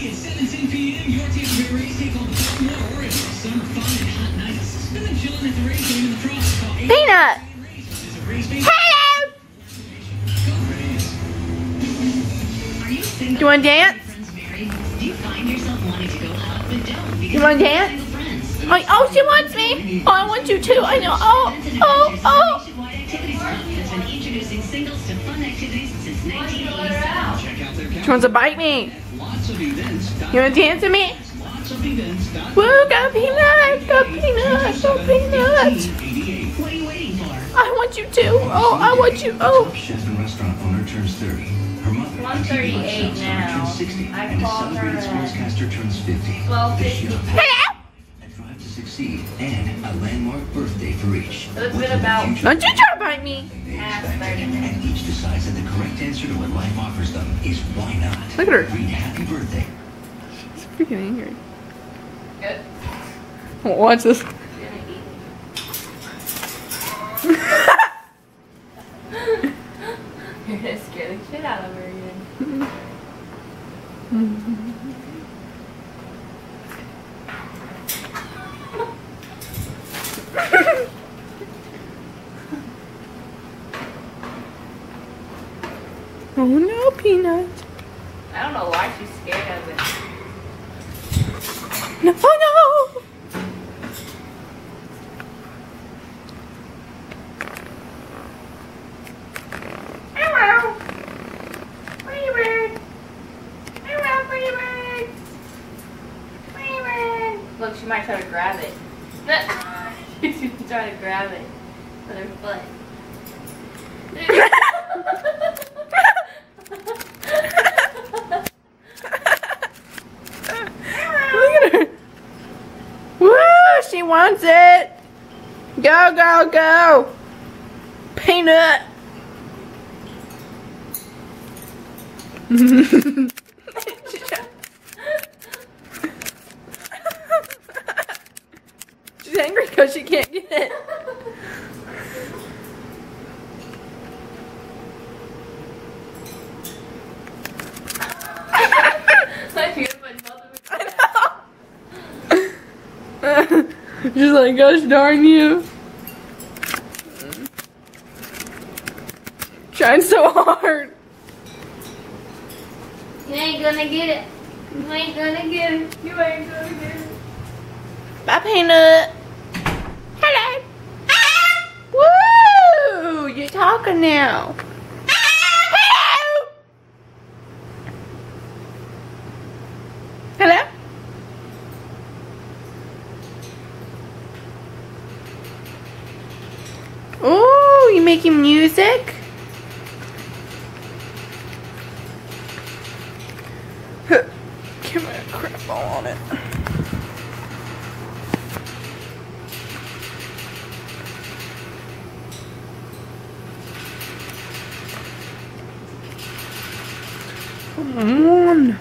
Friday at 7:10 p.m. Your Tampa Bay Rays take on the Baltimore Orioles. Summer fun and hot nights. Spend the chillin' at the Rays game in the Frost. Call Peanut! Hello! Do you want to dance? You want to dance? Oh, she wants me. Oh, I want you too. I know. Oh. She wants to bite me. You want to dance with me? Woo, go Peanut. Go Peanut. Go Peanut. What are you waiting for? I want you too. Oh, I want you. Oh. Chef and restaurant owner turns 30. Her mother, 138 now. turns 60, I and a called her celebrated sportscaster turns 50. 12:50. Hello. A drive to succeed and a landmark birthday for each. It's been about Don't you try to bite me. past 30 minutes. And each decides that the correct answer to what life offers them is why not. Look at her. Read happy birthday. She's freaking angry. Good. Watch this. Gonna eat. You're gonna scare the shit out of her again. Oh no, Peanut. I don't know why she's scared of it. No, oh no. Hello. Pretty bird. Hello, pretty bird. Pretty bird. Look, she might try to grab it. She's trying to grab it with her foot. Look at her. Woo, she wants it. Go, go, go. Peanut. She's angry because she can't get it. She's like, gosh darn you. Trying so hard. You ain't gonna get it. You ain't gonna get it. You ain't gonna get it. Bye, Peanut. Hello. Woo! You're talking now. Hello. Hello. Oh, you making music? Camera crap all on it. Come on.